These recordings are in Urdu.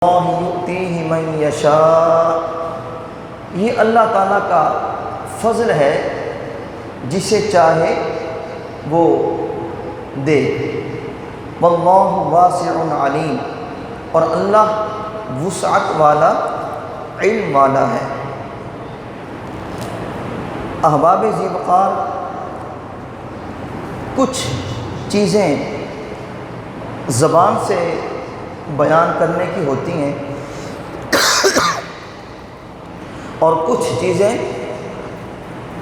یؤتیہ من یشاء، یہ اللہ تعالیٰ کا فضل ہے، جسے چاہے وہ دے۔ واللہ واسع علیم، اور اللہ وسعت والا، علم والا ہے۔ احباب ذی وقار، کچھ چیزیں زبان سے بیان کرنے کی ہوتی ہیں اور کچھ چیزیں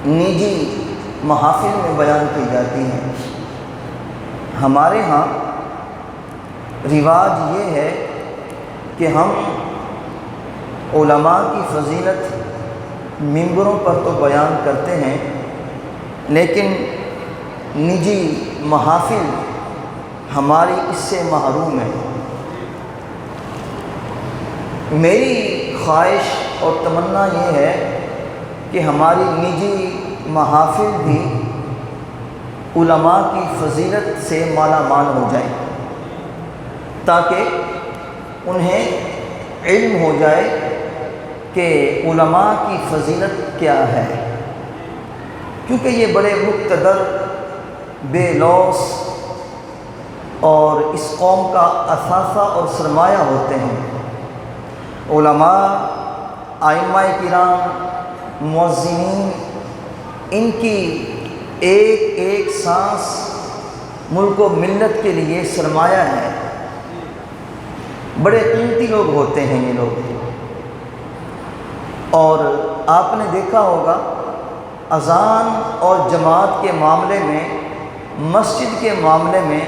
نجی محافل میں بیان کی جاتی ہیں۔ ہمارے ہاں رواج یہ ہے کہ ہم علماء کی فضیلت ممبروں پر تو بیان کرتے ہیں، لیکن نجی محافل ہماری اس سے محروم ہے۔ میری خواہش اور تمنا یہ ہے کہ ہماری نجی محافل بھی علماء کی فضیلت سے مالا مال ہو جائیں، تاکہ انہیں علم ہو جائے کہ علماء کی فضیلت کیا ہے، کیونکہ یہ بڑے مقتدر، بے لوث اور اس قوم کا اثاثہ اور سرمایہ ہوتے ہیں۔ علماء، ائمہ کرام، مؤذنین، ان کی ایک ایک سانس ملک و ملت کے لیے سرمایہ ہے۔ بڑے قیمتی لوگ ہوتے ہیں یہ لوگ، اور آپ نے دیکھا ہوگا اذان اور جماعت کے معاملے میں، مسجد کے معاملے میں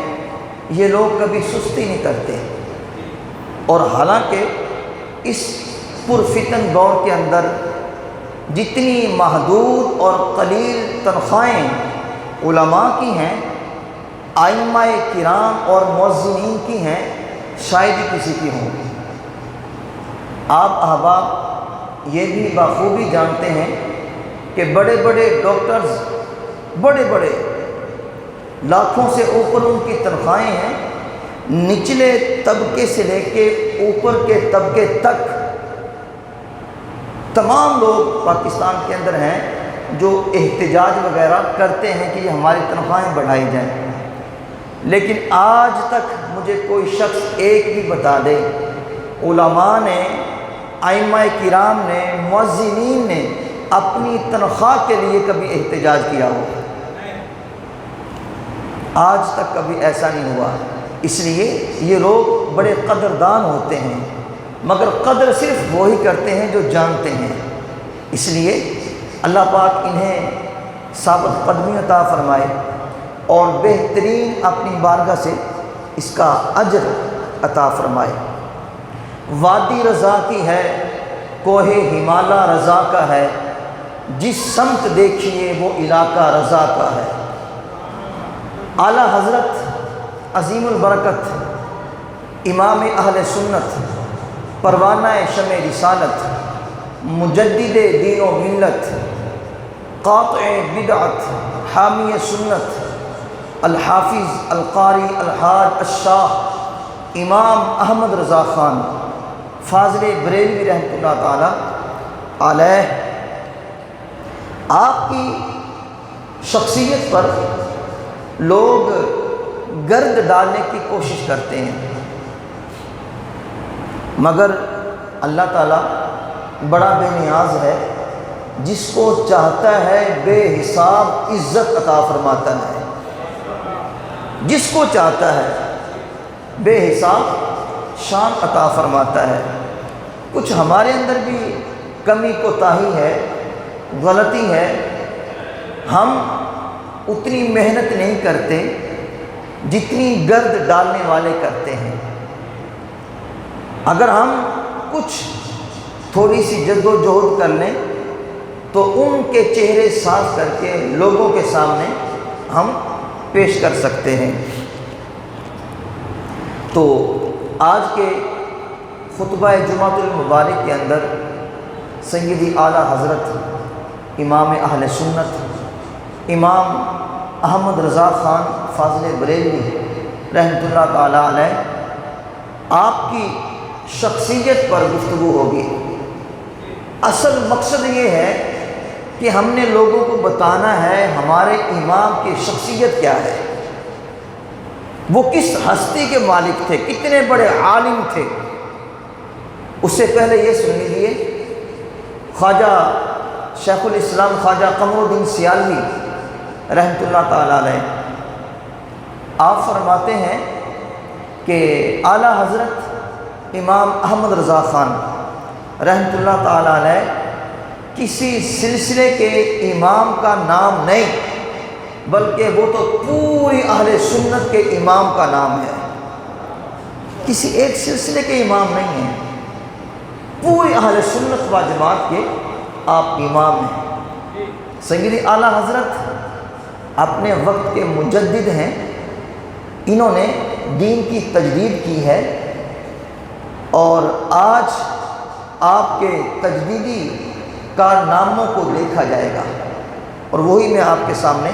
یہ لوگ کبھی سستی نہیں کرتے، اور حالانکہ اس پرفتن دور کے اندر جتنی محدود اور قلیل تنخواہیں علماء کی ہیں، ائمہ کرام اور مؤذنین کی ہیں، شاید ہی کسی کی ہوں۔ آپ احباب یہ بھی بخوبی جانتے ہیں کہ بڑے بڑے ڈاکٹرز، بڑے بڑے لاکھوں سے اوپر ان کی تنخواہیں ہیں، نچلے طبقے سے لے کے اوپر کے طبقے تک تمام لوگ پاکستان کے اندر ہیں جو احتجاج وغیرہ کرتے ہیں کہ یہ ہماری تنخواہیں بڑھائی جائیں، لیکن آج تک مجھے کوئی شخص ایک بھی بتا دے علماء نے، ائمہ کرام نے، مؤذنین نے اپنی تنخواہ کے لیے کبھی احتجاج کیا ہو؟ آج تک کبھی ایسا نہیں ہوا۔ اس لیے یہ لوگ بڑے قدردان ہوتے ہیں، مگر قدر صرف وہی کرتے ہیں جو جانتے ہیں۔ اس لیے اللہ پاک انہیں ثابت قدمی عطا فرمائے اور بہترین اپنی بارگاہ سے اس کا اجر عطا فرمائے۔ وادی رضا کی ہے، کوہ ہمالا رضا کا ہے، جس سمت دیکھیے وہ علاقہ رضا کا ہے۔ اعلیٰ حضرت عظیم البرکت امام اہل سنت، پروانہ شمع رسالت، مجدد دین و ملت، قاطع بدعت، حامی سنت، الحافظ القاری الحاج الشاہ امام احمد رضا خان فاضل بریلوی رحمۃ اللہ تعالی علیہ، آپ کی شخصیت پر لوگ گرد ڈالنے کی کوشش کرتے ہیں، مگر اللہ تعالیٰ بڑا بے نیاز ہے، جس کو چاہتا ہے بے حساب عزت عطا فرماتا ہے، جس کو چاہتا ہے بے حساب شان عطا فرماتا ہے۔ کچھ ہمارے اندر بھی کمی کوتاہی ہے، غلطی ہے، ہم اتنی محنت نہیں کرتے جتنی گرد ڈالنے والے کرتے ہیں۔ اگر ہم کچھ تھوڑی سی جد و جہد کر لیں تو ان کے چہرے صاف کر کے لوگوں کے سامنے ہم پیش کر سکتے ہیں۔ تو آج کے خطبہ جمعۃ المبارک کے اندر سیدی اعلیٰ حضرت امام اہل سنت امام احمد رضا خان فاضل بریلوی رحمۃ اللہ تعالی علیہ آپ کی شخصیت پر گفتگو ہوگی۔ اصل مقصد یہ ہے کہ ہم نے لوگوں کو بتانا ہے ہمارے امام کی شخصیت کیا ہے، وہ کس ہستی کے مالک تھے، کتنے بڑے عالم تھے۔ اس سے پہلے یہ سن لیجیے، خواجہ شیخ الاسلام خواجہ قمر الدین سیالوی رحمۃ اللہ تعالیٰ علیہ، آپ فرماتے ہیں کہ اعلیٰ حضرت امام احمد رضا خان رحمۃ اللہ تعالیٰ علیہ کسی سلسلے کے امام کا نام نہیں، بلکہ وہ تو پوری اہل سنت کے امام کا نام ہے۔ کسی ایک سلسلے کے امام نہیں ہیں، پوری اہل سنت و جماعت کے آپ امام ہیں۔ سیدی اعلیٰ حضرت اپنے وقت کے مجدد ہیں، انہوں نے دین کی تجدید کی ہے، اور آج آپ کے تجدیدی کارناموں کو دیکھا جائے گا، اور وہی میں آپ کے سامنے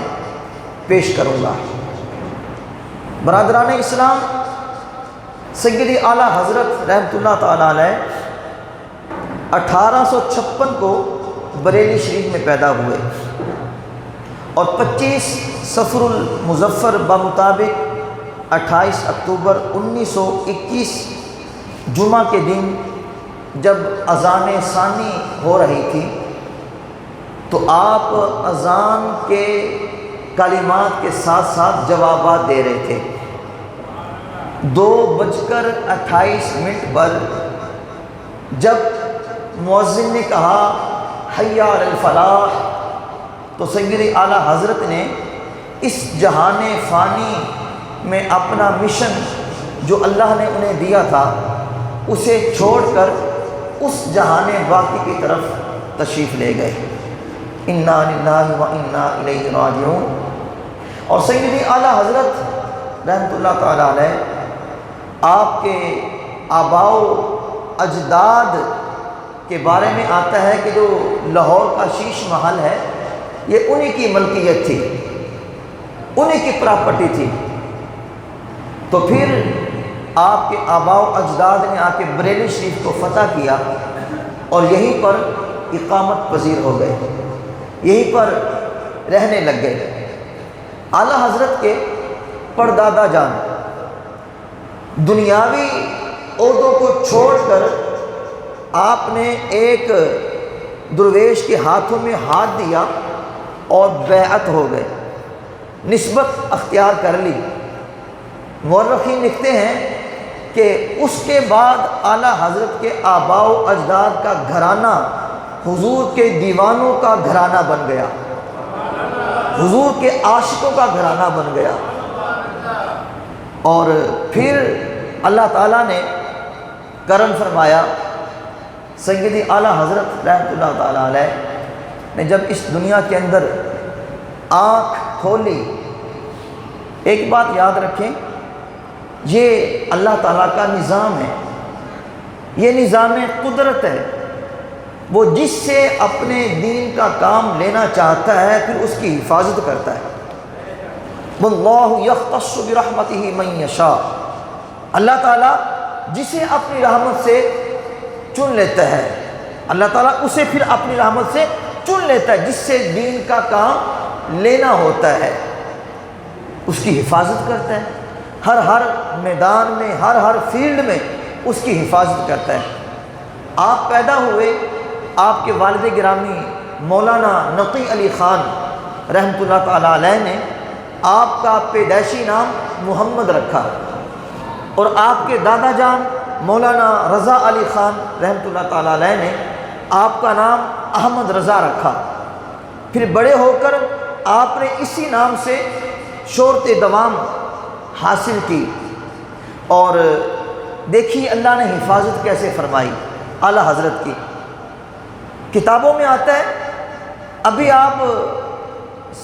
پیش کروں گا۔ برادران اسلام، سیدی اعلیٰ حضرت رحمۃ اللہ تعالیٰ علیہ 1856 کو بریلی شریف میں پیدا ہوئے، اور 25 صفر المظفر بمطابق 28 اکتوبر 1921 جمعہ کے دن جب اذان ثانی ہو رہی تھی تو آپ اذان کے کلمات کے ساتھ ساتھ جوابات دے رہے تھے۔ 2:28 پر جب مؤذن نے کہا حی علی الفلاح، تو سیدی اعلیٰ حضرت نے اس جہان فانی میں اپنا مشن جو اللہ نے انہیں دیا تھا اسے چھوڑ کر اس جہان باقی کی طرف تشریف لے گئے۔ انا للہ و انا الیہ راجعون۔ اور سیدی اعلیٰ حضرت رحمۃ اللہ تعالیٰ علیہ، آپ کے آباء و اجداد کے بارے میں آتا ہے کہ جو لاہور کا شیش محل ہے یہ انہی کی ملکیت تھی، انہی کی پراپرٹی تھی۔ تو پھر آپ کے آباء و اجداد نے آ کے بریلی شریف کو فتح کیا، اور یہیں پر اقامت پذیر ہو گئے، یہیں پر رہنے لگ گئے۔ اعلیٰ حضرت کے پردادا جان دنیاوی عہدوں کو چھوڑ کر آپ نے ایک درویش کے ہاتھوں میں ہاتھ دیا اور بیعت ہو گئے، نسبت اختیار کر لی۔ مورخین لکھتے ہیں کہ اس کے بعد اعلیٰ حضرت کے آباء و اجداد کا گھرانہ حضور کے دیوانوں کا گھرانہ بن گیا، حضور کے عاشقوں کا گھرانہ بن گیا۔ اور پھر اللہ تعالیٰ نے کرم فرمایا، سیدی اعلیٰ حضرت رحمۃ اللہ تعالیٰ علیہ نے جب اس دنیا کے اندر آنکھ کھولی، ایک بات یاد رکھیں، یہ اللہ تعالیٰ کا نظام ہے، یہ نظام قدرت ہے۔ وہ جس سے اپنے دین کا کام لینا چاہتا ہے پھر اس کی حفاظت کرتا ہے۔ واللہ یختص برحمتہ من یشاء، اللہ تعالیٰ جسے اپنی رحمت سے چن لیتا ہے، اللہ تعالیٰ اسے پھر اپنی رحمت سے چن لیتا ہے، جس سے دین کا کام لینا ہوتا ہے اس کی حفاظت کرتا ہے، ہر میدان میں، ہر فیلڈ میں اس کی حفاظت کرتا ہے۔ آپ پیدا ہوئے، آپ کے والد گرامی مولانا نقی علی خان رحمۃ اللہ تعالیٰ علیہ نے آپ کا پیدائشی نام محمد رکھا، اور آپ کے دادا جان مولانا رضا علی خان رحمۃ اللہ تعالیٰ علیہ نے آپ کا نام احمد رضا رکھا۔ پھر بڑے ہو کر آپ نے اسی نام سے شہرت دوام حاصل کی، اور دیکھیے اللہ نے حفاظت کیسے فرمائی اعلیٰ حضرت کی۔ کتابوں میں آتا ہے ابھی آپ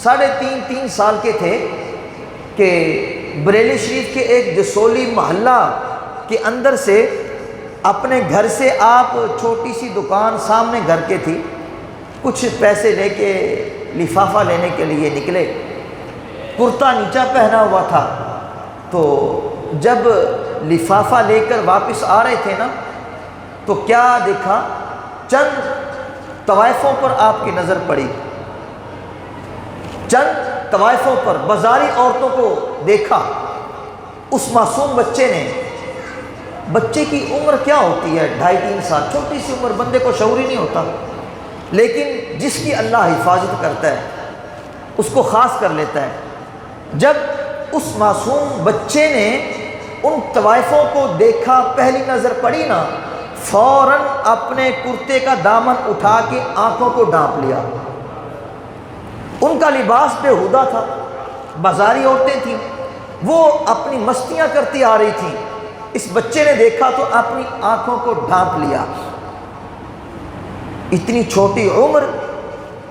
3.5 سال کے تھے کہ بریلی شریف کے ایک جسولی محلہ کے اندر سے اپنے گھر سے آپ چھوٹی سی دکان سامنے گھر کے تھی، کچھ پیسے لے کے لفافہ لینے کے لیے نکلے، کرتا نیچا پہنا ہوا تھا۔ تو جب لفافہ لے کر واپس آ رہے تھے نا، تو کیا دیکھا؟ چند طوائفوں پر آپ کی نظر پڑی، چند طوائفوں پر بازاری عورتوں کو دیکھا۔ اس معصوم بچے نے، بچے کی عمر کیا ہوتی ہے؟ 2.5-3 سال، چھوٹی سی عمر، بندے کو شعور ہی نہیں ہوتا، لیکن جس کی اللہ حفاظت کرتا ہے اس کو خاص کر لیتا ہے۔ جب اس معصوم بچے نے ان طوائفوں کو دیکھا، پہلی نظر پڑی نا، فوراً اپنے کرتے کا دامن اٹھا کے آنکھوں کو ڈھانپ لیا۔ ان کا لباس بےہودہ تھا، بازاری عورتیں تھیں، وہ اپنی مستیاں کرتی آ رہی تھیں۔ اس بچے نے دیکھا تو اپنی آنکھوں کو ڈھانپ لیا۔ اتنی چھوٹی عمر،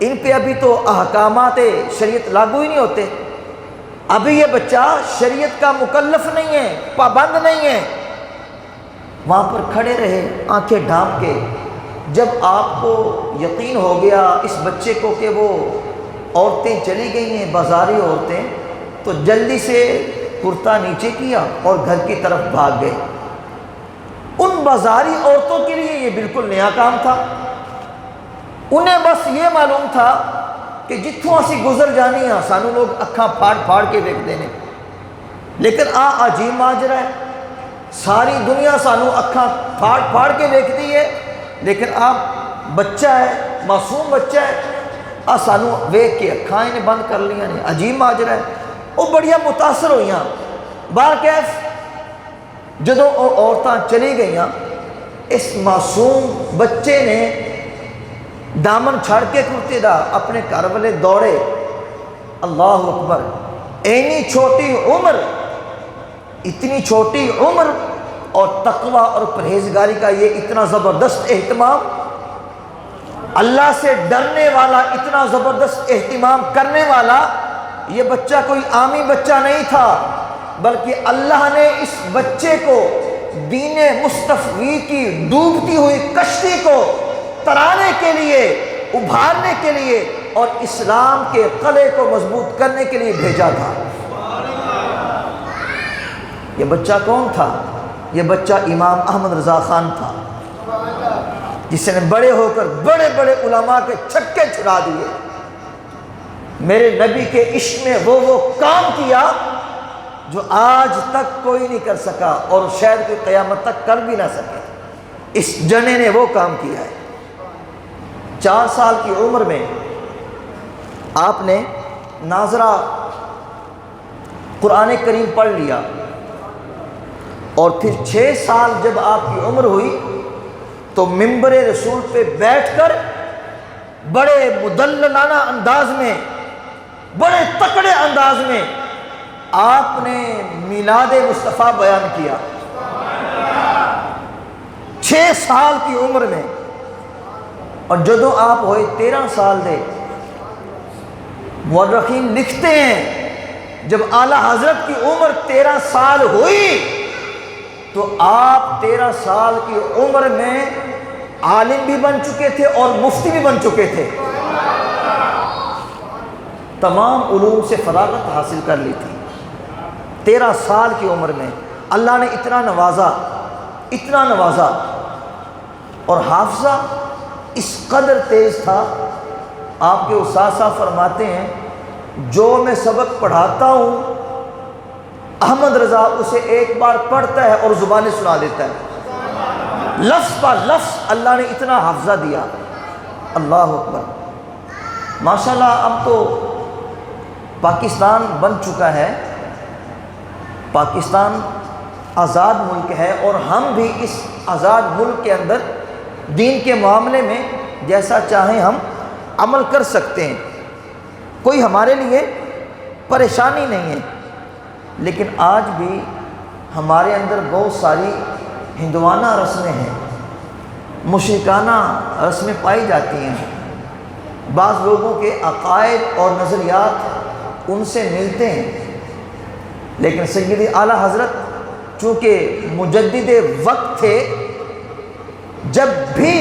ان پہ ابھی تو احکامات شریعت لاگو ہی نہیں ہوتے، ابھی یہ بچہ شریعت کا مکلف نہیں ہے، پابند نہیں ہے۔ وہاں پر کھڑے رہے آنکھیں ڈھانپ کے۔ جب آپ کو یقین ہو گیا اس بچے کو کہ وہ عورتیں چلی گئی ہیں، بازاری عورتیں، تو جلدی سے کرتا نیچے کیا اور گھر کی طرف بھاگ گئے۔ ان بازاری عورتوں کے لیے یہ بالکل نیا کام تھا، انہیں بس یہ معلوم تھا کہ جتوں اسی گزر جانی ہاں سانو لوگ اکھاں پھاڑ پھاڑ کے دیکھ دینے، لیکن عجیب ماجرا ہے، ساری دنیا سانو اکھاں پھاڑ پھاڑ کے دیکھتی ہے، لیکن آپ بچہ ہے، معصوم بچہ ہے، سانو ویکھ کے اکھاں نے بند کر لیا نے۔ عجیب ماجرا ہے۔ وہ بڑیا متاثر ہوئیاں۔ بارکیف جدوں وہ عورتاں چلی گئیاں، اس معصوم بچے نے دامن چھڑ کے کرتے دا اپنے گھر والے دوڑے۔ اللہ اکبر، اینی چھوٹی عمر، اتنی چھوٹی عمر اور تقوی اور پرہیزگاری کا یہ اتنا زبردست اہتمام، اللہ سے ڈرنے والا، اتنا زبردست اہتمام کرنے والا یہ بچہ کوئی عامی بچہ نہیں تھا، بلکہ اللہ نے اس بچے کو دین مصطفی کی ڈوبتی ہوئی کشتی کو ترانے کے لیے، ابھارنے کے لیے اور اسلام کے قلعے کو مضبوط کرنے کے لیے بھیجا تھا۔ یہ بچہ کون تھا؟ یہ بچہ امام احمد رضا خان تھا، جس نے بڑے ہو کر بڑے بڑے علماء کے چھکے چھڑا دیے، میرے نبی کے عشق میں وہ کام کیا جو آج تک کوئی نہیں کر سکا اور شاید کوئی قیامت تک کر بھی نہ سکے۔ اس جنے نے وہ کام کیا ہے۔ 4 سال کی عمر میں آپ نے ناظرہ قرآن کریم پڑھ لیا، اور پھر 6 سال جب آپ کی عمر ہوئی تو منبر رسول پہ بیٹھ کر بڑے مدللانہ انداز میں، بڑے تکڑے انداز میں آپ نے میلاد مصطفیٰ بیان کیا۔ 6 سال کی عمر میں، اور جدوں آپ ہوئے 13 سال دے، مورخین لکھتے ہیں جب اعلیٰ حضرت کی عمر 13 سال ہوئی تو آپ 13 سال کی عمر میں عالم بھی بن چکے تھے اور مفتی بھی بن چکے تھے، تمام علوم سے فراغت حاصل کر لی تھی۔ 13 سال کی عمر میں اللہ نے اتنا نوازا، اتنا نوازا، اور حافظہ اس قدر تیز تھا، آپ کے استاد صاحب فرماتے ہیں جو میں سبق پڑھاتا ہوں احمد رضا اسے ایک بار پڑھتا ہے اور زبانیں سنا دیتا ہے، لفظ پا لفظ اللہ نے اتنا حافظہ دیا۔ اللہ اکبر، ماشاءاللہ اب تو پاکستان بن چکا ہے، پاکستان آزاد ملک ہے، اور ہم بھی اس آزاد ملک کے اندر دین کے معاملے میں جیسا چاہیں ہم عمل کر سکتے ہیں، کوئی ہمارے لیے پریشانی نہیں ہے، لیکن آج بھی ہمارے اندر بہت ساری ہندوانہ رسمیں ہیں، مشرکانہ رسمیں پائی جاتی ہیں، بعض لوگوں کے عقائد اور نظریات ان سے ملتے ہیں، لیکن سیدی اعلیٰ حضرت چونکہ مجدد وقت تھے، جب بھی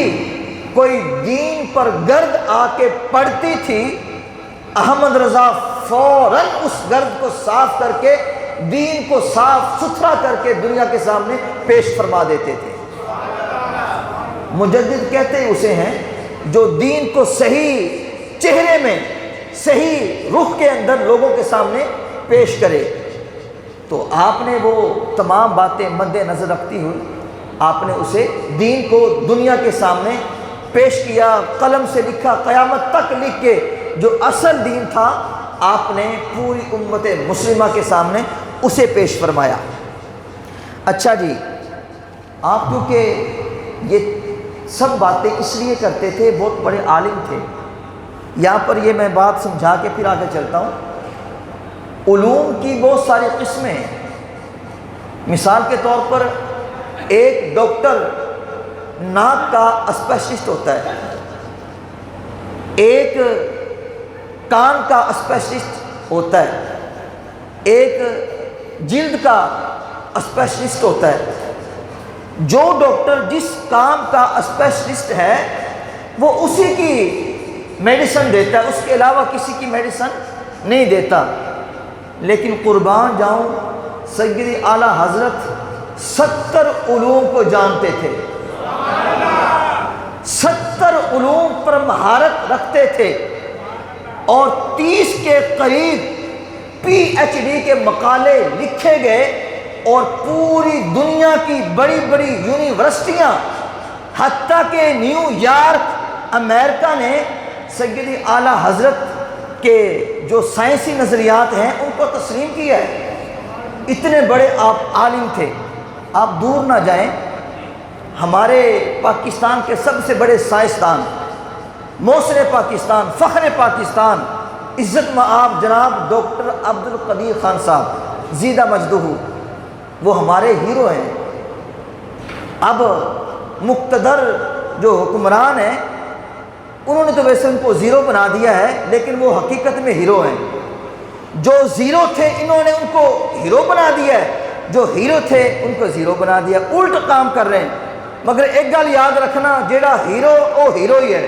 کوئی دین پر گرد آ کے پڑتی تھی احمد رضا فوراً اس گرد کو صاف کر کے، دین کو صاف ستھرا کر کے دنیا کے سامنے پیش فرما دیتے تھے۔ مجدد کہتے اسے ہیں جو دین کو صحیح چہرے میں، صحیح رخ کے اندر لوگوں کے سامنے پیش کرے۔ تو آپ نے وہ تمام باتیں مد نظر رکھتی ہوئی آپ نے اسے دین کو دنیا کے سامنے پیش کیا، قلم سے لکھا، قیامت تک لکھ کے جو اصل دین تھا آپ نے پوری امت مسلمہ کے سامنے اسے پیش فرمایا۔ اچھا جی، آپ کیونکہ یہ سب باتیں اس لیے کرتے تھے، بہت بڑے عالم تھے۔ یہاں پر یہ میں بات سمجھا کے پھر آگے چلتا ہوں۔ علوم کی بہت ساری قسمیں ہیں۔ مثال کے طور پر ایک ڈاکٹر ناک کا اسپیشلسٹ ہوتا ہے، ایک کان کا اسپیشلسٹ ہوتا ہے، ایک جلد کا اسپیشلسٹ ہوتا ہے۔ جو ڈاکٹر جس کام کا اسپیشلسٹ ہے وہ اسی کی میڈیسن دیتا ہے، اس کے علاوہ کسی کی میڈیسن نہیں دیتا۔ لیکن قربان جاؤں، سیدی اعلیٰ حضرت 70 علوم کو جانتے تھے، 70 علوم پر مہارت رکھتے تھے، اور 30 کے قریب PhD کے مقالے لکھے گئے، اور پوری دنیا کی بڑی بڑی یونیورسٹیاں حتیٰ کہ نیو یارک امریکہ نے سیدی اعلیٰ حضرت کے جو سائنسی نظریات ہیں ان کو تسلیم کیا ہے۔ اتنے بڑے آپ عالم تھے۔ آپ دور نہ جائیں، ہمارے پاکستان کے سب سے بڑے سائنسدان، موثر پاکستان، فخر پاکستان، عزت مآب جناب ڈاکٹر عبدالقدیر خان صاحب زیدہ مجدہ، وہ ہمارے ہیرو ہیں۔ اب مقتدر جو حکمران ہیں انہوں نے تو ویسے ان کو زیرو بنا دیا ہے، لیکن وہ حقیقت میں ہیرو ہیں۔ جو زیرو تھے انہوں نے ان کو ہیرو بنا دیا ہے، جو ہیرو تھے ان کو زیرو بنا دیا، الٹ کام کر رہے ہیں۔ مگر ایک گل یاد رکھنا، جیڑا ہیرو وہ ہیرو ہی ہے،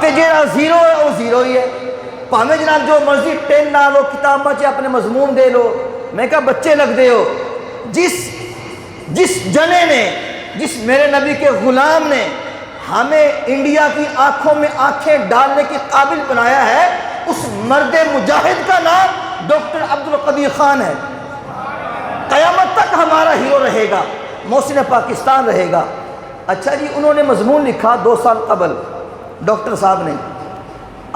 تے جیڑا زیرو ہے وہ زیرو ہی ہے۔ پاویں جناب جو مرضی ٹین نہ لو، کتاباں چ اپنے مضمون دے لو، میں کہا بچے لگ دے ہو۔ جس جنے نے، جس میرے نبی کے غلام نے ہمیں انڈیا کی آنکھوں میں آنکھیں ڈالنے کے قابل بنایا ہے، اس مرد مجاہد کا نام ڈاکٹر عبدالقدیر خان ہے۔ قیامت تک ہمارا ہیرو رہے گا، محسن پاکستان رہے گا۔ اچھا جی، انہوں نے مضمون لکھا 2 سال قبل، ڈاکٹر صاحب نے۔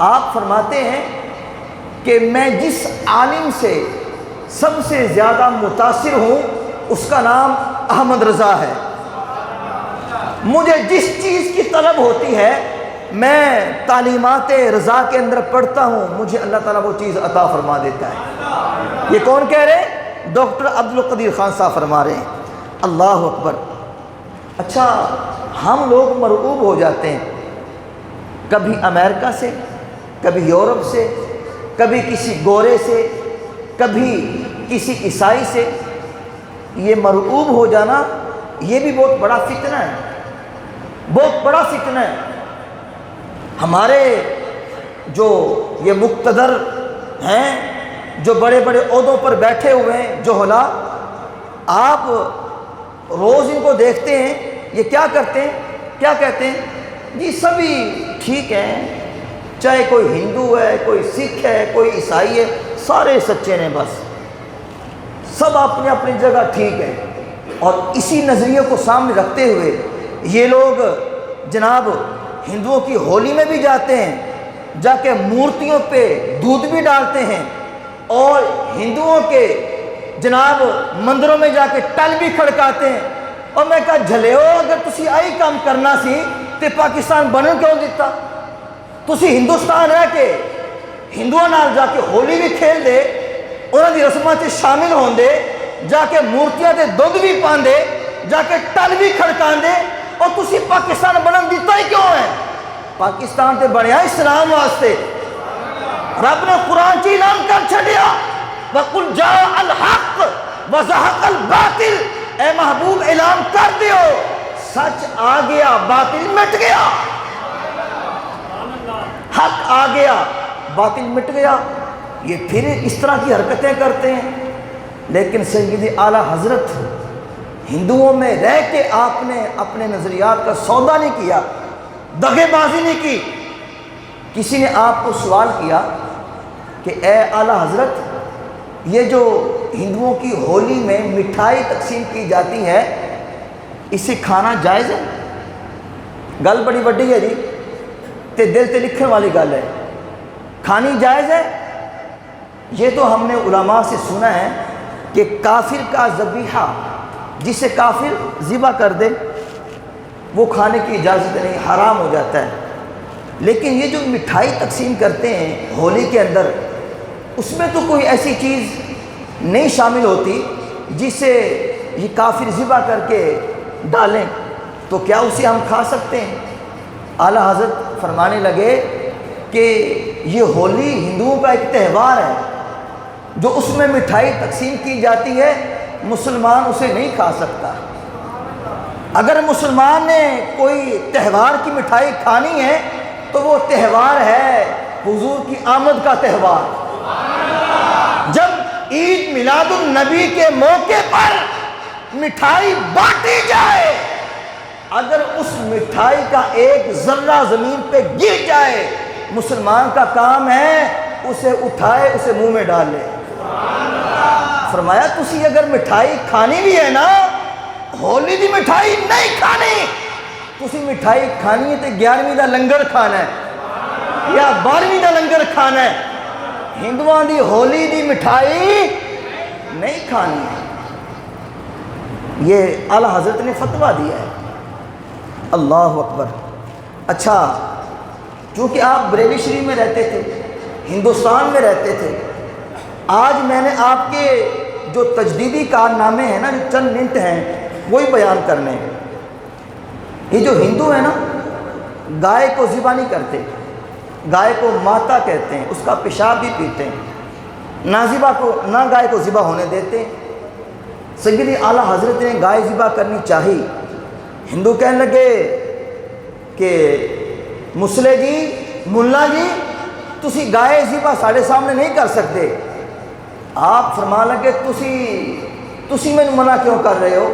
آپ فرماتے ہیں کہ میں جس عالم سے سب سے زیادہ متاثر ہوں اس کا نام احمد رضا ہے۔ مجھے جس چیز کی طلب ہوتی ہے میں تعلیمات رضا کے اندر پڑھتا ہوں، مجھے اللہ تعالیٰ وہ چیز عطا فرما دیتا ہے۔ یہ کون کہہ رہے ہیں؟ ڈاکٹر عبدالقدیر خان صاحب فرما رہے ہیں۔ اللہ اکبر۔ اچھا، ہم لوگ مرعوب ہو جاتے ہیں، کبھی امریکہ سے، کبھی یورپ سے، کبھی کسی گورے سے، کبھی کسی عیسائی سے۔ یہ مرعوب ہو جانا یہ بھی بہت بڑا فتنہ ہے، بہت بڑا فتنہ ہے۔ ہمارے جو یہ مقتدر ہیں، جو بڑے بڑے عہدوں پر بیٹھے ہوئے ہیں جوہلا، آپ روز ان کو دیکھتے ہیں، یہ کیا کرتے ہیں؟ کیا کہتے ہیں؟ جی سبھی ٹھیک ہیں، چاہے کوئی ہندو ہے، کوئی سکھ ہے، کوئی عیسائی ہے، سارے سچے ہیں، بس سب اپنی اپنی جگہ ٹھیک ہے۔ اور اسی نظریے کو سامنے رکھتے ہوئے یہ لوگ جناب ہندوؤں کی ہولی میں بھی جاتے ہیں، جا کے مورتیوں پہ دودھ بھی ڈالتے ہیں، اور ہندوؤں کے جناب مندروں میں جا کے ٹل بھی کھڑکاتے ہیں۔ اور میں کہا جھلے ہو، اگر تسی آئی کام کرنا سی تے پاکستان بنن کیوں دیتا؟ تسی ہندوستان رہ کے ہندوؤں نال جا کے ہولی بھی کھیل دے، انہوں دی رسماں سے شامل ہون دے، جا کے مورتیاں تے دودھ بھی پان دے، جا کے ٹل بھی کھڑکان دے، اور تسی پاکستان بنن دیتا ہی کیوں ہے؟ پاکستان تے بنیا اسلام واسطے۔ رب نے قرآن چی اعلان کر چھڑیا، وَقُلْ جَاءَ الْحَقُّ وَزَهَقَ الْبَاطِلُ۔ اے محبوب اعلان کر دیو، سچ آ گیا، باطل مٹ گیا۔ حق آ گیا، باطل مٹ گیا۔ یہ پھر اس طرح کی حرکتیں کرتے ہیں۔ لیکن سیدی اعلیٰ حضرت ہندوؤں میں رہ کے آپ نے اپنے نظریات کا سودا نہیں کیا، دغے بازی نہیں کی۔ کسی نے آپ کو سوال کیا کہ اے اعلیٰ حضرت، یہ جو ہندوؤں کی ہولی میں مٹھائی تقسیم کی جاتی ہے، اسے کھانا جائز ہے؟ گل بڑی وڈی ہے جی، تے دل تے لکھن والی گل ہے، کھانی جائز ہے؟ یہ تو ہم نے علماء سے سنا ہے کہ کافر کا ذبیحہ، جسے کافر ذبح کر دے، وہ کھانے کی اجازت نہیں، حرام ہو جاتا ہے۔ لیکن یہ جو مٹھائی تقسیم کرتے ہیں ہولی کے اندر، اس میں تو کوئی ایسی چیز نہیں شامل ہوتی جسے یہ کافر ذبح کر کے ڈالیں، تو کیا اسے ہم کھا سکتے ہیں؟ اعلیٰ حضرت فرمانے لگے کہ یہ ہولی ہندوؤں کا ایک تہوار ہے، جو اس میں مٹھائی تقسیم کی جاتی ہے، مسلمان اسے نہیں کھا سکتا۔ اگر مسلمان نے کوئی تہوار کی مٹھائی کھانی ہے تو وہ تہوار ہے حضور کی آمد کا تہوار۔ جب عید میلاد النبی کے موقع پر مٹھائی بانٹی جائے، اگر اس مٹھائی کا ایک ذرہ زمین پہ گر جائے، مسلمان کا کام ہے اسے اٹھائے، اسے منہ میں ڈال لے۔ فرمایا تسی اگر مٹھائی کھانی بھی ہے نا، ہولی دی مٹھائی نہیں کھانی، تسی مٹھائی کھانی ہے تو 11ویں دا لنگر کھانا ہے یا 12ویں دا لنگر کھانا ہے، ہندوؤں دی ہولی دی مٹھائی نہیں کھانی ہے۔ یہ اعلیٰ حضرت نے فتویٰ دیا ہے۔ اللہ اکبر۔ اچھا، چونکہ آپ بریلی شریف میں رہتے تھے، ہندوستان میں رہتے تھے، آج میں نے آپ کے جو تجدیدی کارنامے ہیں نا، جو چند منٹ ہیں، وہی بیان کرنے ہیں۔ یہ جو ہندو ہیں نا، گائے کو ذبح نہیں کرتے، گائے کو ماتا کہتے ہیں، اس کا پیشاب بھی پیتے ہیں، نہ گائے کو ذبح ہونے دیتے۔ سیدی اعلیٰ حضرت نے گائے ذبح کرنی چاہی، ہندو کہنے لگے کہ مسلے جی، ملا جی، تسی گائے ذبح ساڑھے سامنے نہیں کر سکتے۔ آپ فرما لگے تسی میں منع کیوں کر رہے ہو؟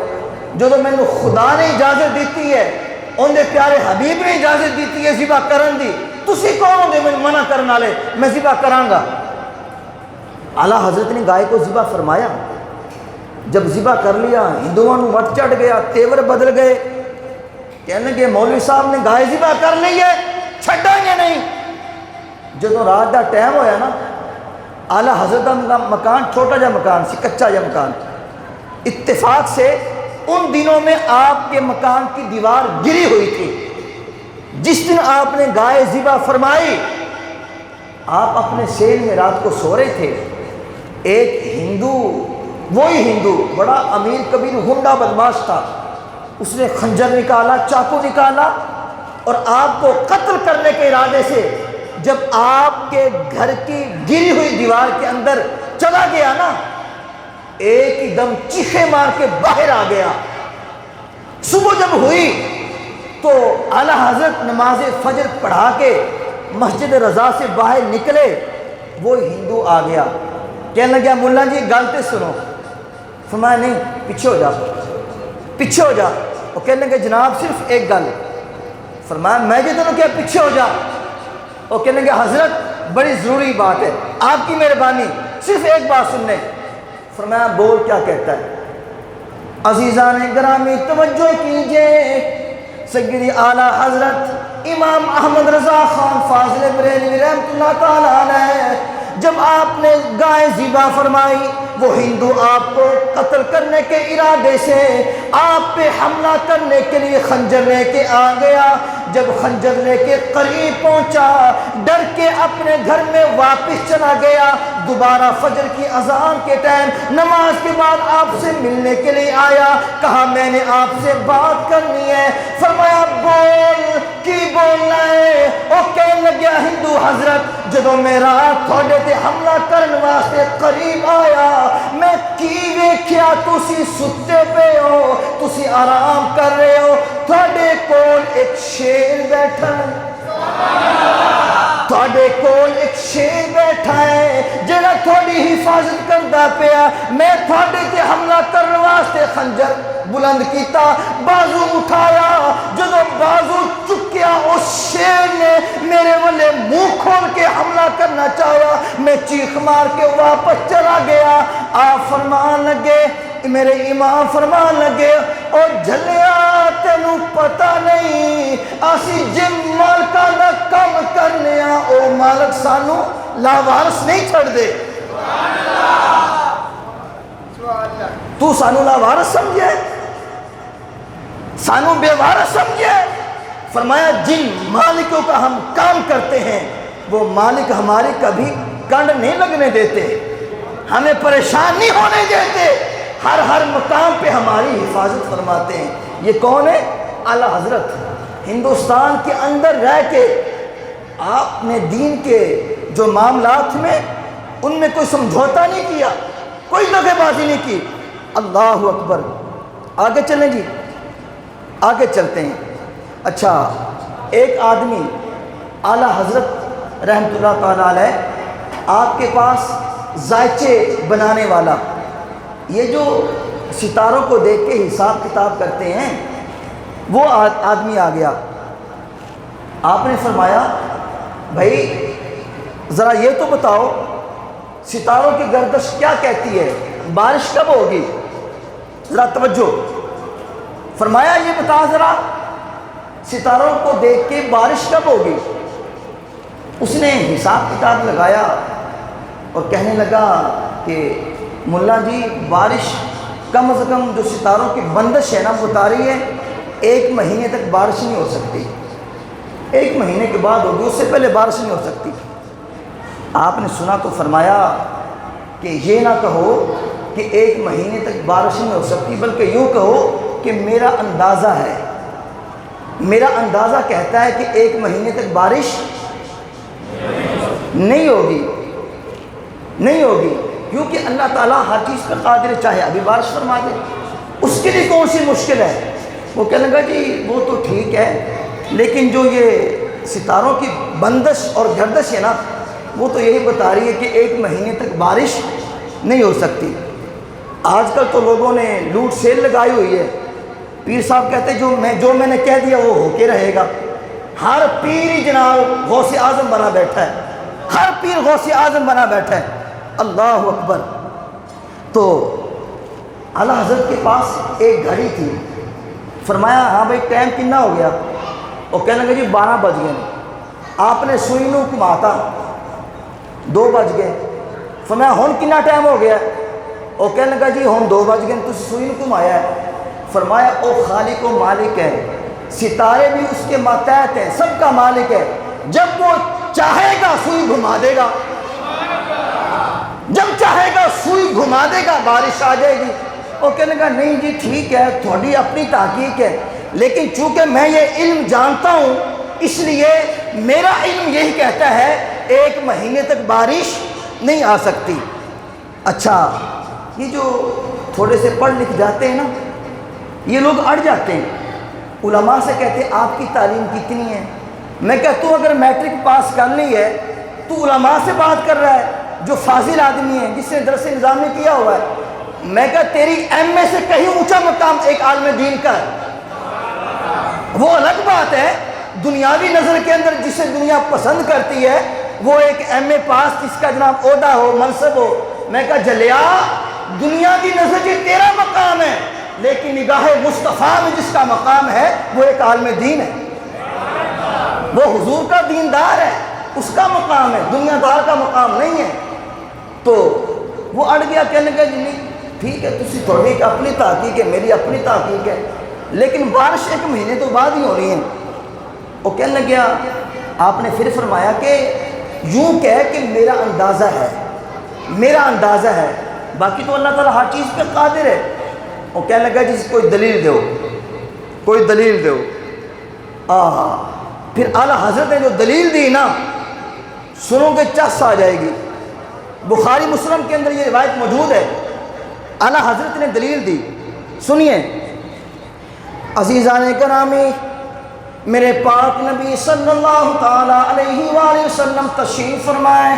جو تو میں نے خدا نے اجازت دیتی ہے، ان دے پیارے حبیب نے اجازت دیتی ہے ذبح کرن دی، تسی کون ہو دے میں منع کرنا والے؟ میں ذبح کروں گا۔ اعلیٰ حضرت نے گائے کو ذبح فرمایا، جب ذبح کر لیا، ہندوؤں نے مٹ چڑھ گیا، تیور بدل گئے، کہنے کہ مولوی صاحب نے گائے ذبح کر لی ہے، چھڑیں گے نہیں۔ جدو رات دا ٹائم ہویا نا، اعلیٰ حضرت کا مکان چھوٹا جا مکان سی، کچا جا مکان، اتفاق سے ان دنوں میں آپ کے مکان کی دیوار گری ہوئی تھی۔ جس دن آپ نے گائے ذبح فرمائی، آپ اپنے سیل میں رات کو سو رہے تھے، ایک ہندو، وہی ہندو بڑا امیر کبیر غنڈہ بدماش تھا، اس نے خنجر نکالا، چاقو نکالا، اور آپ کو قتل کرنے کے ارادے سے جب آپ کے گھر کی گری ہوئی دیوار کے اندر چلا گیا نا، ایک ہی دم چیخے مار کے باہر آ گیا۔ صبح جب ہوئی تو اعلیٰ حضرت نماز فجر پڑھا کے مسجد رضا سے باہر نکلے، وہ ہندو آ گیا، کہنے لگا ملا جی گلتے سنو۔ فرمایا نہیں، پیچھے ہو جا، پیچھے ہو جا۔ وہ کہنے لگے جناب صرف ایک گل۔ فرمایا میں جی تمہیں کیا پیچھے ہو جا۔ وہ کہنے لگے حضرت بڑی ضروری بات ہے، آپ کی مہربانی، صرف ایک بات سننے۔ فرمایا بول، کیا کہتا ہے؟ عزیزان گرامی توجہ کیجئے، سیدی اعلیٰ حضرت امام احمد رضا خان فاضل بریلوی رحمۃ اللہ تعالیٰ علیہ جب آپ نے گائے ذبح فرمائی، وہ ہندو آپ کو قتل کرنے کے ارادے سے آپ پہ حملہ کرنے کے لیے خنجر لے کے آ گیا۔ جب خنجر لے کے قریب پہنچا، ڈر کے اپنے گھر میں واپس چلا گیا۔ دوبارہ فجر کی اذان کے ٹائم نماز کے بعد آپ سے ملنے کے لیے آیا، کہا میں نے آپ سے بات کرنی ہے۔ فرمایا بول کی بولنا ہے؟ وہ کہنے لگیا ہندو حضرت جدو میرا تھوڑے تے حملہ کرنے واسطے قریب آیا، میں کی ویکھیا تسی ستے پہ ہو، تسی آرام کر رہے ہو، تھوڑے کول ایک شیر بیٹھا ہے۔ تھوڑے کول ایک شیر بیٹھا ہے جڑا تھوڑی حفاظت کردا پیا، میں تھوڑے تے حملہ کرنے واسطے خنجر بلند کیتا، بازو اٹھایا، جدو بازو چکیا اس شیر نے میرے والے منہ کھول کے حملہ کرنا چاہا، میں چیخ مار کے واپس چلا گیا۔ آپ فرمان لگے، میرے امام فرمان لگے، اور جھلیا تینو پتہ نہیں اسی جن مالکاں دا کم کرنے او مالک سانو لاوارس نہیں چھڑ دے۔ تو سانو لاوارس سمجھے، سانو بے وارث سمجھے؟ فرمایا جن مالکوں کا ہم کام کرتے ہیں وہ مالک ہماری کبھی کنڈ نہیں لگنے دیتے، ہمیں پریشان نہیں ہونے دیتے، ہر مقام پہ ہماری حفاظت فرماتے ہیں۔ یہ کون ہے؟ اعلیٰ حضرت۔ ہندوستان کے اندر رہ کے آپ نے دین کے جو معاملات میں ان میں کوئی سمجھوتا نہیں کیا، کوئی دغے بازی نہیں کی۔ اللہ اکبر۔ آگے چلیں جی، آگے چلتے ہیں۔ اچھا، ایک آدمی اعلیٰ حضرت رحمۃ اللہ تعالیٰ علیہ آپ کے پاس ذائچے بنانے والا، یہ جو ستاروں کو دیکھ کے حساب کتاب کرتے ہیں، وہ آدمی آ گیا۔ آپ نے فرمایا بھائی ذرا یہ تو بتاؤ ستاروں کی گردش کیا کہتی ہے، بارش کب ہوگی؟ ذرا توجہ۔ فرمایا یہ بتا ذرا ستاروں کو دیکھ کے بارش کب ہوگی؟ اس نے حساب کتاب لگایا اور کہنے لگا کہ ملا جی بارش کم از کم جو ستاروں کی بندش ہے نا بتا رہی ہے 1 مہینے تک بارش نہیں ہو سکتی، 1 مہینے کے بعد ہوگی، اس سے پہلے بارش نہیں ہو سکتی۔ آپ نے سنا تو فرمایا کہ یہ نہ کہو کہ 1 مہینے تک بارش نہیں ہو سکتی، بلکہ یوں کہو کہ میرا اندازہ ہے، میرا اندازہ کہتا ہے کہ 1 مہینے تک بارش نہیں ہوگی، نہیں ہوگی، کیونکہ اللہ تعالیٰ ہر چیز پہ قادر، چاہے ابھی بارش فرما دے، اس کے لیے کون سی مشکل ہے؟ وہ کہنے لگا جی وہ تو ٹھیک ہے، لیکن جو یہ ستاروں کی بندش اور گردش ہے نا وہ تو یہی بتا رہی ہے کہ 1 مہینے تک بارش نہیں ہو سکتی۔ آج کل تو لوگوں نے لوٹ سیل لگائی ہوئی ہے، پیر صاحب کہتے ہیں جو میں نے کہہ دیا وہ ہو کے رہے گا۔ ہر پیر ہی جناب غوث اعظم بنا بیٹھا ہے، ہر پیر غوث اعظم بنا بیٹھا ہے۔ اللہ اکبر۔ تو اعلیٰ حضرت کے پاس ایک گھڑی تھی، فرمایا ہاں بھائی ٹائم کتنا ہو گیا؟ وہ کہنے لگا جی 12 بج گئے۔ آپ نے سوئی نو گھماتا 2 بج گئے۔ فرمایا ہون کتنا ٹائم ہو گیا؟ وہ کہنے لگا جی ہون 2 بج گئے، تو سوئی نو گھمایا ہے۔ فرمایا او خالق و مالک ہے، ستارے بھی اس کے ماتحت ہیں، سب کا مالک ہے، جب وہ چاہے گا سوئی گھما دے گا، جب چاہے گا سوئی گھما دے گا، بارش آ جائے گی۔ وہ کہنے لگا نہیں جی ٹھیک ہے، تھوڑی اپنی تحقیق ہے، لیکن چونکہ میں یہ علم جانتا ہوں اس لیے میرا علم یہی کہتا ہے 1 مہینے تک بارش نہیں آ سکتی۔ اچھا، یہ جو تھوڑے سے پڑھ لکھ جاتے ہیں نا یہ لوگ اڑ جاتے ہیں، علماء سے کہتے ہیں آپ کی تعلیم کتنی ہے؟ میں کہتا ہوں اگر میٹرک پاس کر لی ہے تو علماء سے بات کر رہا ہے جو فاضل آدمی ہے، جس نے درس نظام میں کیا ہوا ہے۔ میں کہا تیری ایم اے سے کہیں اونچا مقام ایک عالم دین کا ہے، وہ الگ بات ہے۔ دنیاوی نظر کے اندر جسے دنیا پسند کرتی ہے وہ ایک ایم اے پاس جس کا جناب عہدہ ہو، منصب ہو۔ میں کہا جلیا دنیاوی نظر سے تیرا مقام ہے، لیکن نگاہ مصطفیٰ میں جس کا مقام ہے وہ ایک عالم دین ہے، وہ حضور کا دیندار ہے، اس کا مقام ہے، دنیا دار کا مقام نہیں ہے۔ تو وہ اڑ گیا، کہنے لگا جی نہیں ٹھیک ہے، تسی تھوڑی اپنی تحقیق ہے، میری اپنی تحقیق ہے، لیکن بارش 1 مہینے تو بعد ہی ہونی ہے۔ وہ کہنے لگا آپ نے پھر فرمایا کہ یوں کہہ کہ میرا اندازہ ہے، میرا اندازہ ہے، باقی تو اللہ تعالیٰ ہر چیز پہ قادر ہے۔ وہ کہنے لگا جس کوئی دلیل دو، کوئی دلیل دو۔ پھر اعلیٰ حضرت نے جو دلیل دی نا سنو گے چس آ جائے گی، بخاری مسلم کے اندر یہ روایت موجود ہے۔ اعلیٰ حضرت نے دلیل دی، سنیے عزیزان گرامی، میرے پاک نبی صلی اللہ تعالیٰ علیہ وآلہ وسلم تشریف فرمائے.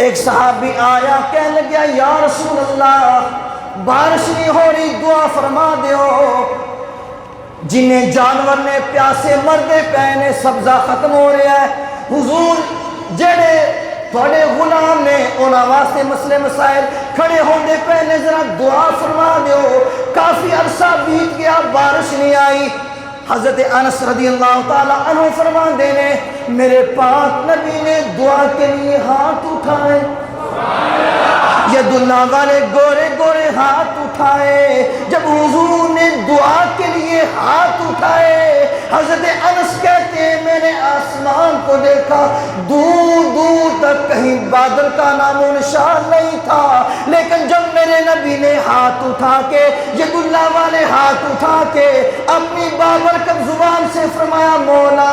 ایک صحابی آیا کہنے لگا یا رسول اللہ بارش نہیں ہو رہی دعا فرما دیو. جنہیں جانور نے پیاسے مردے پہنے سبزہ ختم ہو رہا ہے. حضور جڑے تھوڑے غلام نے انہاں واسطے مسئلے مسائل کھڑے ہوندے پہنے ذرا دعا فرما دیو. کافی عرصہ بیت گیا بارش نہیں آئی. حضرت انس رضی اللہ تعالیٰ عنہ فرماندے نے میرے پاک نبی نے دعا کے لیے ہاتھ اٹھائے. ید اللہ والے گورے گورے ہاتھ اٹھائے. جب حضور نے دعا کے لیے ہاتھ اٹھائے حضرت انس کہتے ہیں میں نے آسمان کو دیکھا دور دور تک کہیں بادل کا نام و نشان نہیں تھا. لیکن جب میرے نبی نے ہاتھ اٹھا کے ید اللہ والے ہاتھ اٹھا کے اپنی بابرکت زبان سے فرمایا مولا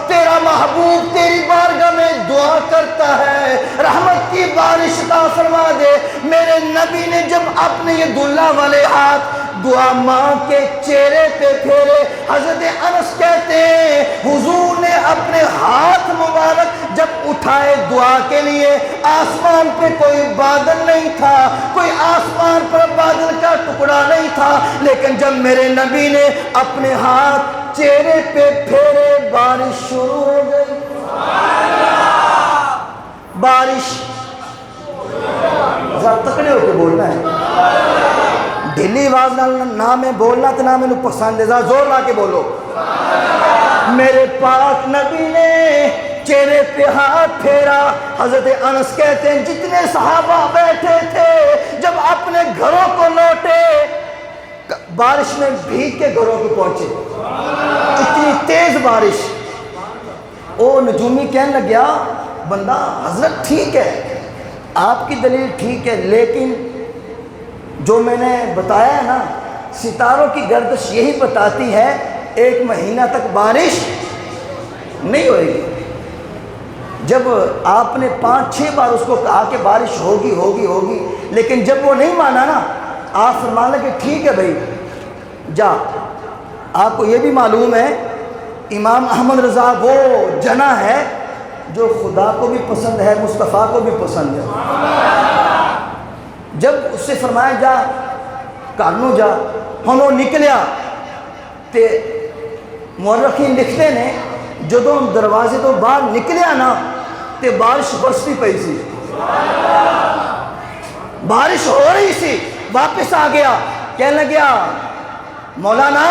تیرا محبوب تیری بارگاہ میں دعا کرتا ہے رحمت کی بارش عطا فرما دے. میرے نبی نے جب اپنے ید اللہ والے ہاتھ دعا ماں کے چہرے پہ پھیرے حضرت انس کہتے ہیں حضور نے اپنے ہاتھ مبارک جب اٹھائے دعا کے لیے آسمان پہ کوئی بادل نہیں تھا کوئی آسمان پر بادل کا ٹکڑا نہیں تھا. لیکن جب میرے نبی نے اپنے ہاتھ چہرے پہ پھیرے بارش شروع ہو گئی. بارش ذرا تکڑے ہو کے بولنا ہے ڈھیلی آواز نہ میں بولنا تو نہ میں پسند ہے ذرا زور لا کے بولو. میرے پاک نبی نے چہرے پہ ہاتھ پھیرا. حضرت انس کہتے ہیں جتنے صحابہ بیٹھے تھے جب اپنے گھروں کو لوٹے بارش میں بھیگ کے گھروں کو پہنچے. اتنی تیز بارش. او نجومی کہنے لگیا بندہ حضرت ٹھیک ہے آپ کی دلیل ٹھیک ہے لیکن جو میں نے بتایا ہے نا ستاروں کی گردش یہی بتاتی ہے 1 مہینہ تک بارش نہیں ہوئے گی. جب آپ نے 5-6 بار اس کو کہا کہ بارش ہوگی ہوگی ہوگی لیکن جب وہ نہیں مانا نا آپ فرمانے لگے ٹھیک ہے بھائی جا. آپ کو یہ بھی معلوم ہے امام احمد رضا وہ جنا ہے جو خدا کو بھی پسند ہے مصطفیٰ کو بھی پسند ہے. جب اس سے فرمایا جا کارنو جا ہنو نکلیا تے مورخین لکھتے نے جدوں دروازے تو باہر نکلیا نا تے بارش برستی پئی سی. بارش ہو رہی سی واپس آ گیا کہنے لگیا مولانا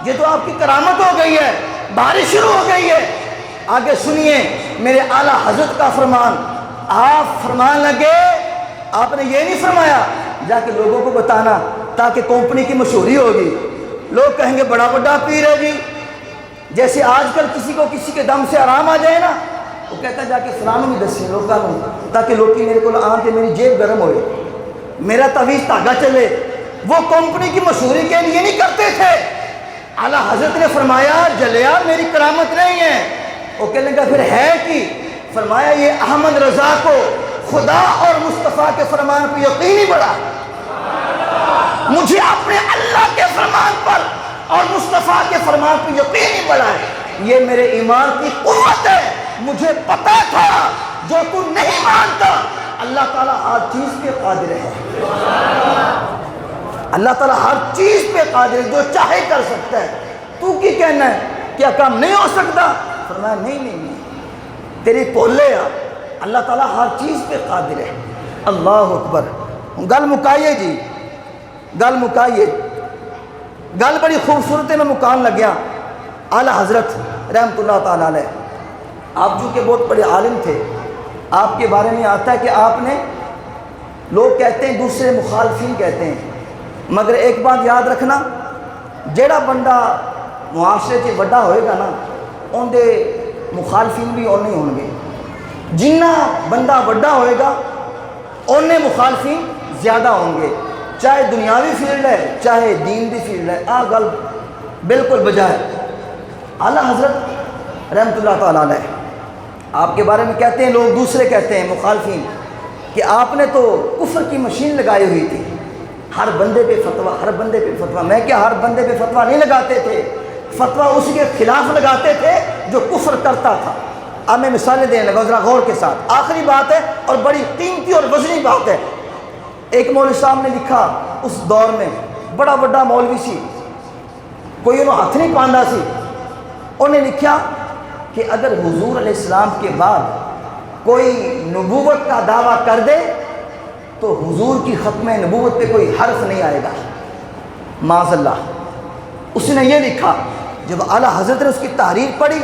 یہ تو آپ کی کرامت ہو گئی ہے بارش شروع ہو گئی ہے. آگے سنیے میرے اعلیٰ حضرت کا فرمان. آپ فرمان لگے آپ نے یہ نہیں فرمایا جا کے لوگوں کو بتانا تاکہ کمپنی کی مشہوری ہوگی لوگ کہیں گے بڑا بڑا پیر ہے جی. جیسے آج کل کسی کو کسی کے دم سے آرام آ جائے نا وہ کہتا ہے جا کے فلانوں میں دسیں لوگوں تاکہ لوگ میرے کو آن کے میری جیب گرم ہوئے میرا تعویذ دھاگا چلے. وہ کمپنی کی مشہوری کے لیے نہیں کرتے تھے. اعلیٰ حضرت نے فرمایا جلیا میری کرامت نہیں ہے. وہ کہنے لگا پھر ہے کی فرمایا یہ احمد رضا کو خدا اور مصطفیٰ کے فرمان پر یقین ہی بڑھا. مجھے اپنے اللہ کے فرمان پر اور مصطفیٰ کے فرمان پر یقین ہی بڑھا ہے. یہ میرے ایمان کی قوت ہے. مجھے پتا تھا جو تو نہیں مانتا اللہ تعالیٰ ہر چیز پہ قادر ہے. اللہ تعالیٰ ہر چیز پہ قادر ہے جو چاہے کر سکتا ہے. تو کی کہنا ہے کیا کام نہیں ہو سکتا. فرمایا نہیں تیری پولے اللہ تعالیٰ ہر چیز پہ قادر ہے. اللہ اکبر. گل مکائیے جی گل مکائیے. گل بڑی خوبصورت میں مکان لگیا. اعلیٰ حضرت رحمت اللہ تعالیٰ علیہ آپ جو کہ بہت بڑے عالم تھے. آپ کے بارے میں آتا ہے کہ آپ نے لوگ کہتے ہیں دوسرے مخالفین کہتے ہیں مگر ایک بات یاد رکھنا جیڑا بندہ معاشرے سے بڑا ہوئے گا نا ان دے مخالفین بھی اور نہیں ہوں گے. جنہ بندہ بڑا ہوئے گا انہیں مخالفین زیادہ ہوں گے چاہے دنیاوی فیلڈ ہے چاہے دین دی فیلڈ ہے. گل بالکل بجائے. اعلیٰ حضرت رحمت اللہ تعالیٰ علیہ آپ کے بارے میں کہتے ہیں لوگ دوسرے کہتے ہیں مخالفین کہ آپ نے تو کفر کی مشین لگائی ہوئی تھی. ہر بندے پہ فتویٰ ہر بندے پہ فتویٰ. میں کیا ہر بندے پہ فتویٰ نہیں لگاتے تھے. فتویٰ اسی کے خلاف لگاتے تھے جو کفر کرتا تھا۔ اب میں مثالیں دینے لگا ذرا غور کے ساتھ، آخری بات ہے اور بڑی قیمتی اور وزنی بات ہے۔ ایک مولوی صاحب نے لکھا اس دور میں، بڑا بڑا مولوی سی، کوئی انہوں ہاتھ نہیں پاندہ سی، انہوں نے لکھا کہ اگر حضور علیہ السلام کے بعد کوئی نبوت کا دعویٰ کر دے تو حضور کی ختم نبوت پہ کوئی حرف نہیں آئے گا، معاذ اللہ۔ اس نے یہ لکھا، جب اعلیٰ حضرت نے اس کی تحریر پڑھی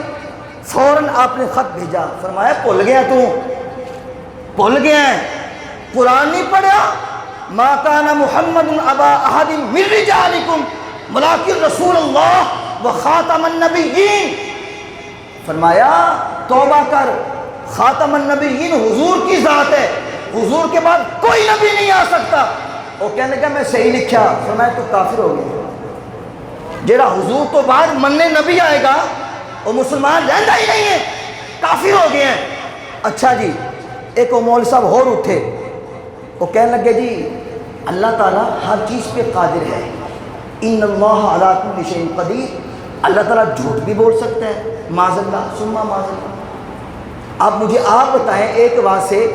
فوراً آپ نے خط بھیجا، فرمایا بھول گیا تو بھول گیا ہے، قرآن نہیں پڑھا؟ ما کان محمد ابا احد من رجالکم ولکن رسول اللہ و خاتم النبیین۔ فرمایا توبہ کر، خاتم النبیین حضور کی ذات ہے، حضور کے بعد کوئی نبی نہیں آ سکتا۔ وہ کہنے لگا میں صحیح لکھا، فرمایا تو کافر ہو گیا، جیڑا حضور تو بعد مننے نبی آئے گا وہ مسلمان رہندا ہی نہیں ہے، کافر ہو گئے ہیں۔ اچھا جی، ایک مولوی صاحب اور اٹھے، وہ کہنے لگے جی اللہ تعالیٰ ہر چیز پہ قادر ہے، ان اللہ علی کل شیء قدیر، اللہ تعالیٰ جھوٹ بھی بول سکتا ہے، معاذ اللہ ثم معاذ اللہ۔ اب مجھے آپ بتائیں ایک بات سے،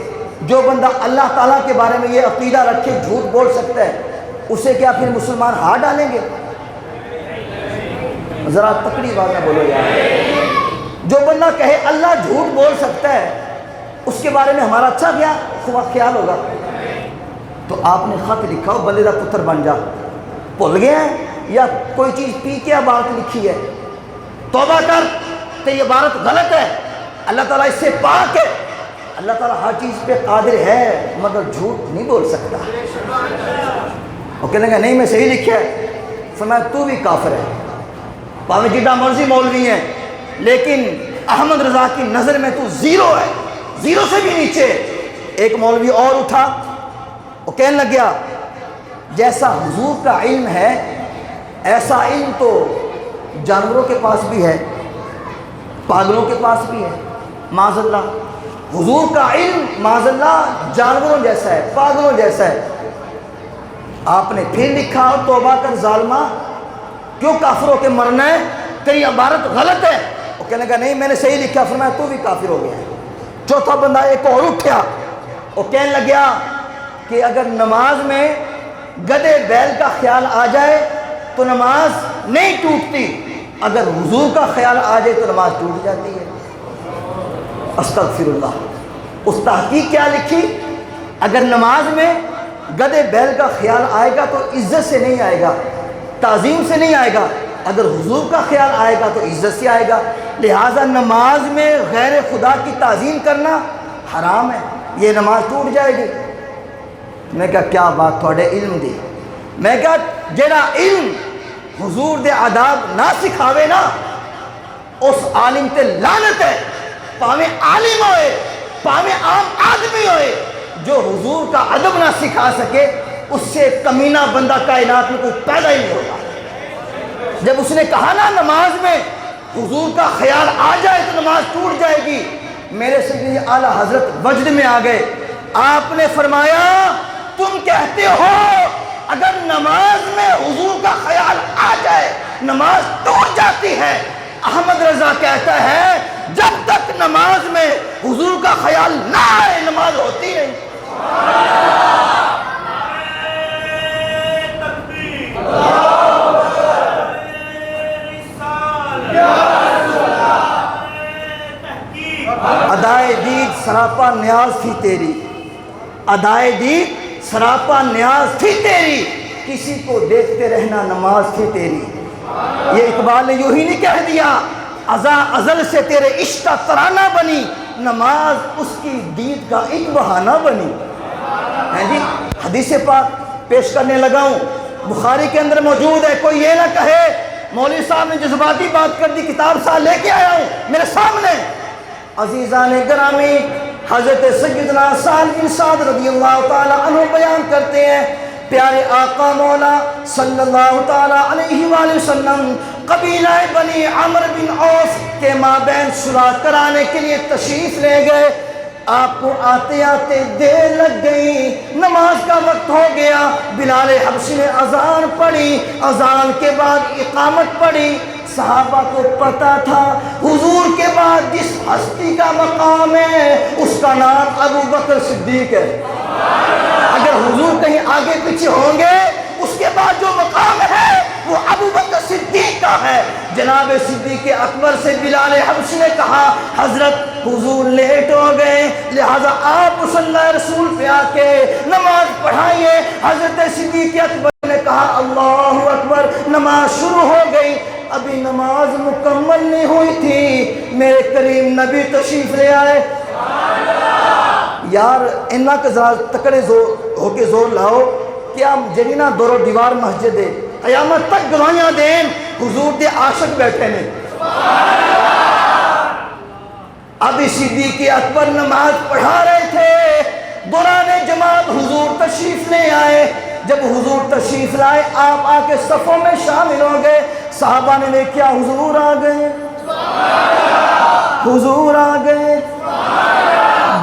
جو بندہ اللہ تعالیٰ کے بارے میں یہ عقیدہ رکھے جھوٹ بول سکتا ہے، اسے کیا پھر مسلمان ہار ڈالیں گے؟ ذرا تکڑی بات نہ بولو یار۔ جو بندہ کہے اللہ جھوٹ بول سکتا ہے، اس کے بارے میں ہمارا اچھا خیال ہوگا؟ تو آپ نے خط لکھا ہو بندے دا پتر بن جا، بھول گیا ہے یا کوئی چیز پی کے عبارت لکھی ہے؟ توبہ کر کہ یہ عبارت غلط ہے، اللہ تعالیٰ اس سے پاک ہے، اللہ تعالیٰ ہر چیز پہ قادر ہے مگر جھوٹ نہیں بول سکتا۔ وہ کہنے گا نہیں میں صحیح لکھا ہے، فرمایا تو بھی کافر ہے، پاویں جتنا مرضی مولوی ہیں، لیکن احمد رضا کی نظر میں تو زیرو ہے، زیرو سے بھی نیچے۔ ایک مولوی اور اٹھا، وہ کہنے لگیا جیسا حضور کا علم ہے ایسا علم تو جانوروں کے پاس بھی ہے، پاگلوں کے پاس بھی ہے، معاذ اللہ۔ حضور کا علم معاذ اللہ جانوروں جیسا ہے، پاگلوں جیسا ہے۔ آپ نے پھر لکھا توبہ کر ظالمہ، کیوں کافر ہو کے مرنا ہے، تیری عبارت غلط ہے۔ وہ کہنے لگا نہیں میں نے صحیح لکھا، فرمایا تو بھی کافر ہو گیا ہے۔ چوتھا بندہ ایک اور اٹھا، وہ کہنے لگیا کہ اگر نماز میں گدے بیل کا خیال آ جائے تو نماز نہیں ٹوٹتی، اگر حضور کا خیال آ جائے تو نماز ٹوٹ جاتی ہے۔ استغفر اللہ۔ اس تحقیق کیا لکھی؟ اگر نماز میں گدے بیل کا خیال آئے گا تو عزت سے نہیں آئے گا، تعظیم سے نہیں آئے گا، اگر حضور کا خیال آئے گا تو عزت سے آئے گا، لہٰذا نماز میں غیر خدا کی تعظیم کرنا حرام ہے، یہ نماز ٹوٹ جائے گی۔ میں کہا کیا بات تھوڑے علم دی، میں کہا جڑا علم حضور دے آداب نہ سکھاوے نا اس عالم تے لعنت ہے، پاویں عالم ہوئے پاویں عام آدمی ہوئے، جو حضور کا ادب نہ سکھا سکے اس سے کمینہ بندہ کائنات میں کوئی پیدا ہی نہیں ہوگا۔ جب اس نے کہا نا نماز میں حضور کا خیال آ جائے تو نماز ٹوٹ جائے گی، میرے سید اعلیٰ حضرت وجد میں آ گئے۔ آپ نے فرمایا تم کہتے ہو اگر نماز میں حضور کا خیال آ جائے نماز ٹوٹ جاتی ہے، احمد رضا کہتا ہے جب تک نماز میں حضور کا خیال نہ آئے نماز ہوتی نہیں۔ ادائے دید سراپا نیاز تھی تیری، ادائے دید سراپا نیاز تھی تیری، کسی کو دیکھتے رہنا نماز تھی تیری۔ یہ اقبال نے یوں ہی نہیں کہہ دیا، ازل سے تیرے عشق کا ترانہ بنی، نماز اس کی دید کا ایک بہانہ بنی۔ جی حدیث پاک پیش کرنے لگا ہوں، بخاری کے اندر موجود ہے، کوئی یہ نہ کہے مولوی صاحب نے جذباتی بات کر دی، کتاب ساتھ لے کے آیا ہوں میرے سامنے۔ عزیزان گرامی، حضرت سیدنا سعد بن سعد رضی اللہ تعالیٰ عنہ بیان کرتے ہیں پیارے آقا مولا صلی اللہ تعالیٰ علیہ وآلہ وسلم قبیلہ بنی عمر بن عوف کے مابین صلح کرانے کے لیے تشریف لے گئے۔ آپ کو آتے آتے دیر لگ گئی، نماز کا وقت ہو گیا، بلال حبشی نے اذان پڑھی، اذان کے بعد اقامت پڑھی، صحابہ کو پتا تھا حضور کے بعد جس ہستی کا مقام ہے اس کا نام ابو بکر صدیق ہے۔ اگر حضور کہیں آگے پیچھے ہوں گے اس کے بعد جو مقام ہے وہ ابو بکر صدیق کا ہے۔ جناب صدیق اکبر سے بلال حبشی نے کہا حضرت حضور لیٹ ہو گئے لہذا آپ مصلی رسول پہ آ کے نماز پڑھائیے۔ حضرت صدیق اکبر نے کہا اللہ اکبر، نماز شروع ہو گئی، ابھی نماز مکمل نہیں ہوئی تھی میرے کریم نبی تشریف لے آئے۔ یار انہاں کے ذرا تکڑے ہو کے زور لاؤ کیا جڑی نا دورو دیوار مسجد ہے قیامت تک گواہیاں دین حضور دے عاشق بیٹھے نے۔ ابھی صدیق اکبر نماز پڑھا رہے تھے، دوران جماعت حضور تشریف لے آئے۔ جب حضور تشریف لائے آپ آ کے صفوں میں شامل ہو گئے۔ صحابہ نے دیکھا حضور آ گئے، حضور آ گئے،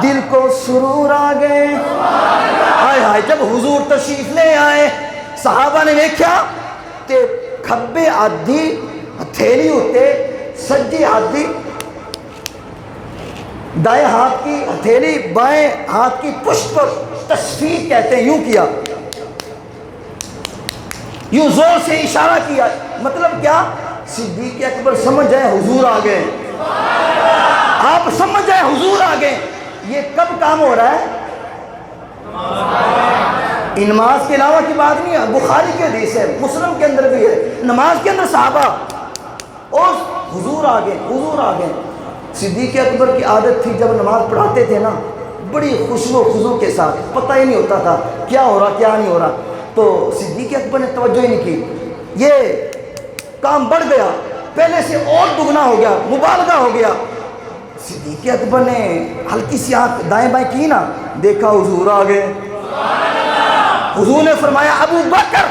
دل کو سرور آ گئے۔ ہائے ہائے جب حضور تشریف لے آئے صحابہ نے دیکھا تے کھبے آدھی ہتھیلی ہوتے سجی آدھی دائیں ہاتھ کی ہتھیلی بائیں ہاتھ کی پشت پر تصفیق کہتے ہیں یوں کیا، یوں زور سے اشارہ کیا۔ مطلب کیا؟ صدیق اکبر سمجھ جائے حضور آ گئے، آپ سمجھ جائے حضور آ گئے۔ یہ کب کام ہو رہا ہے؟ نماز کے علاوہ کی بات نہیں ہے، بخاری کے حدیث ہے، مسلم کے اندر بھی ہے، نماز کے اندر صحابہ اور حضور آ گئے، حضور آ گئے۔ صدیق اکبر کی عادت تھی جب نماز پڑھاتے تھے نا بڑی خوشو خضو کے ساتھ، پتہ ہی نہیں ہوتا تھا کیا ہو رہا کیا نہیں ہو رہا، تو صدیق اکبر نے توجہ ہی نہیں کی۔ یہ کام بڑھ گیا، پہلے سے اور دگنا ہو گیا، مبالغہ ہو گیا۔ صدیق اکبر نے ہلکی سی آنکھ دائیں بائیں کی نا، دیکھا حضور آ گئے۔ حضور نے فرمایا ابو بکر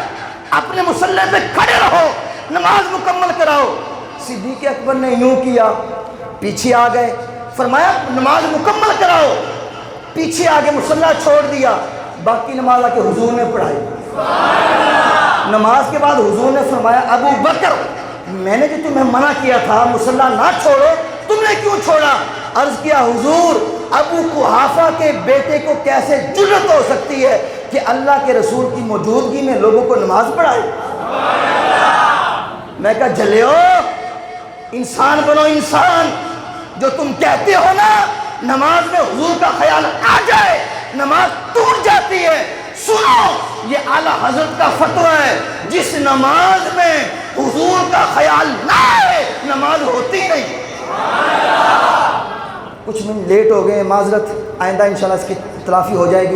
اپنے مصلی پہ کھڑے رہو، نماز مکمل کراؤ۔ صدیق اکبر نے یوں کیا، پیچھے آ گئے، فرمایا نماز مکمل کراؤ، پیچھے آگے مصلی چھوڑ دیا، باقی نماز آ کے حضور نے پڑھائی۔ نماز کے بعد حضور نے فرمایا ابو بکر میں نے جو تمہیں منع کیا تھا مصلی نہ چھوڑو تم نے کیوں چھوڑا؟ عرض کیا حضور ابو قحافہ کے بیٹے کو کیسے جرأت ہو سکتی ہے کہ اللہ کے رسول کی موجودگی میں لوگوں کو نماز پڑھائے؟ میں کہا جلیو انسان بنو انسان، جو تم کہتے ہو نا نماز میں حضور کا خیال آ جائے نماز ٹوٹ جاتی ہے، سنو یہ اعلیٰ حضرت کا فتویٰ ہے، جس نماز میں حضور کا خیال نہ آئے نماز ہوتی نہیں۔ کچھ منٹ لیٹ ہو گئے، معذرت، آئندہ انشاءاللہ اس کی تلافی ہو جائے گی۔